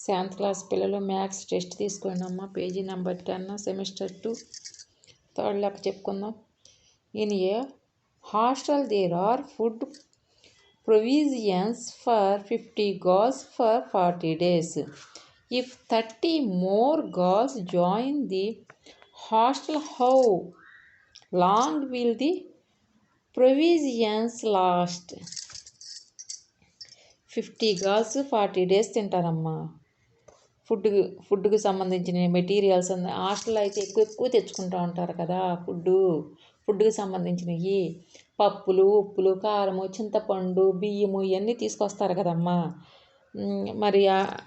Seventh class పిల్లలు maths test తీసుకోండి అమ్మ. పేజీ నెంబర్ 10 సెమిస్టర్ 2 థర్డ్ లెక్క చెప్పుకుందాం. In a hostel there are food provisions for 50 girls for 40 days. If 30 more girls join the hostel, how long will the provisions last? 50 girls 40 days తింటారమ్మా. ఫుడ్కి సంబంధించిన materials hostel అయితే ఎక్కువ తెచ్చుకుంటూ ఉంటారు కదా. ఫుడ్కి సంబంధించినవి పప్పులు, ఉప్పులు, కారము, చింతపండు, బియ్యము ఇవన్నీ తీసుకొస్తారు కదమ్మా. మరి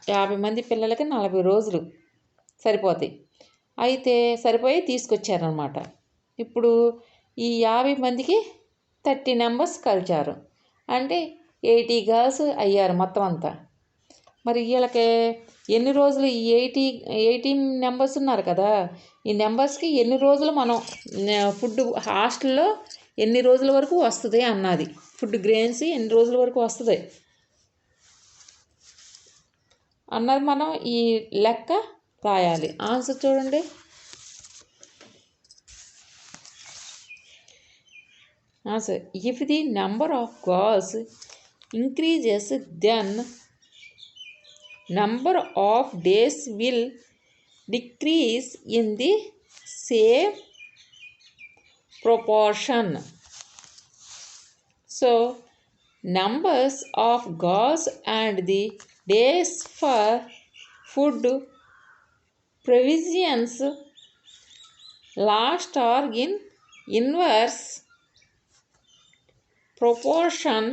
50 మంది పిల్లలకి 40 రోజులు సరిపోతాయి. అయితే సరిపోయి తీసుకొచ్చారనమాట. ఇప్పుడు ఈ 50 మందికి 30 నెంబర్స్ కలిచారు అంటే 80 గర్ల్స్ అయ్యారు మొత్తం అంతా. మరి వీళ్ళకి ఎన్ని రోజులు ఈ 18 నెంబర్స్ ఉన్నారు కదా, ఈ నెంబర్స్కి ఎన్ని రోజులు మనం ఫుడ్ హాస్టల్లో ఎన్ని రోజుల వరకు వస్తుంది అన్నది. ఫుడ్ గ్రెయిన్స్ ఎన్ని రోజుల వరకు వస్తుంది అన్నది మనం ఈ లెక్క రాయాలి. ఆన్సర్ చూడండి. Answer if the number of girls increases then number of days will decrease in the same proportion. So numbers of girls and the days for food provisions last are in inverse proportion.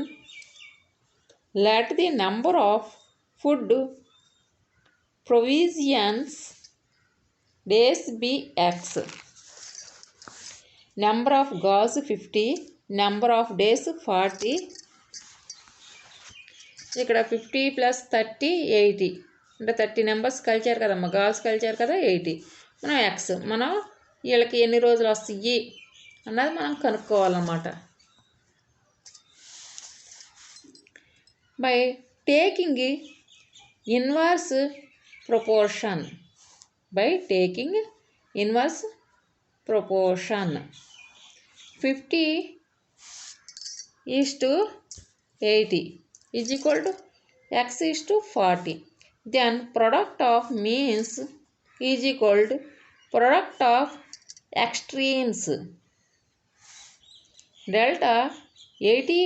Let the number of food provisions days be x. Number of girls 50, number of days 40. ఇక్కడ 50 + 30 80 అంటే 30 numbers కలిచారు కదమ్మా, girls కలిచారు కదా 80. మనం X మనం వీళ్ళకి ఎన్ని రోజులు వస్తాయి అన్నది మనం కనుక్కోవాలన్నమాట. By taking inverse proportion. 50 is to 80 is equal to x is to 40. Then product of means is equal to product of extremes. Delta 80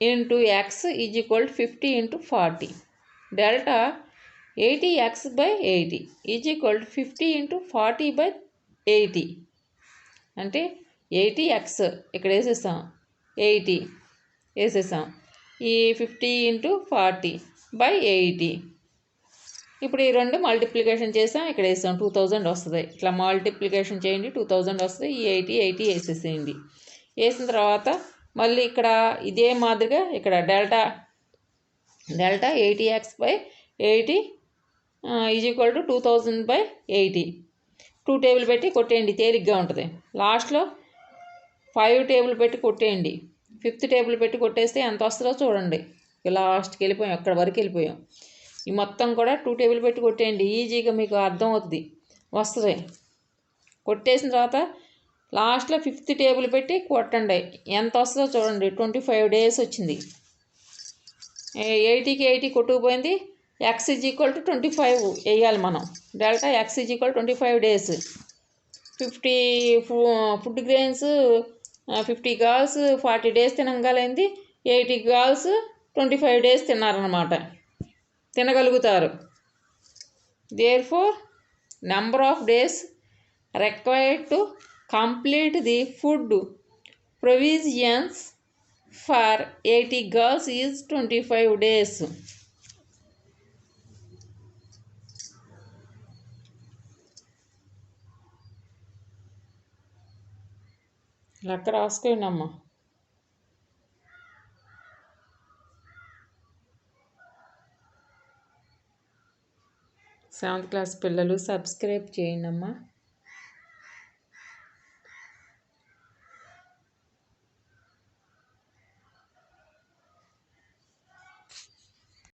into x is equal to 50 into 40. Delta 80x by 80 is equal to 50 into 40 by 80. అంటే 80x ఇక్కడ వేసేస్తాం, 80 వేసేసాం. ఈ 50 into 40 by 80. ఇప్పుడు ఈ రెండు multiplication చేసాం, ఇక్కడ వేసాం 2000 వస్తుంది. ఇట్లా మల్టిప్లికేషన్ చేయండి 2000 వస్తుంది. ఈ 80 వేసేసేయండి. వేసిన తర్వాత మళ్ళీ ఇక్కడ ఇదే మాదిరిగా ఇక్కడ delta 80x by 80 is equal to 2000 by 80. 2 table పెట్టి కొట్టేయండి, తేలిగ్గా ఉంటుంది. లాస్ట్లో 5 టేబుల్ పెట్టి కొట్టేయండి. 5th టేబుల్ పెట్టి కొట్టేస్తే ఎంత వస్తుందో చూడండి. లాస్ట్కి వెళ్ళిపోయాం, ఎక్కడ వరకు వెళ్ళిపోయాం. ఈ మొత్తం కూడా 2 టేబుల్ పెట్టి కొట్టేయండి, ఈజీగా మీకు అర్థం అవుతుంది, వస్తుంది. కొట్టేసిన తర్వాత లాస్ట్లో 5th టేబుల్ పెట్టి కొట్టండి, ఎంత వస్తుందో చూడండి. 25 days వచ్చింది. 80కి 80 కొట్టుకుపోయింది. ఎక్స్ ఈజ్ ఈక్వల్ టు 25 వేయాలి మనం. Delta X is equal 25 days. 50 food grains 50 girls 40 days తినగలిగింది. 80 girls 25 days తినగలుగుతారు. Therefore number of days required to complete the food provisions for 80 girls is 25 days. లెక్క రాసుకోండి అమ్మ. 7th క్లాస్ పిల్లలు subscribe చేయండి అమ్మా.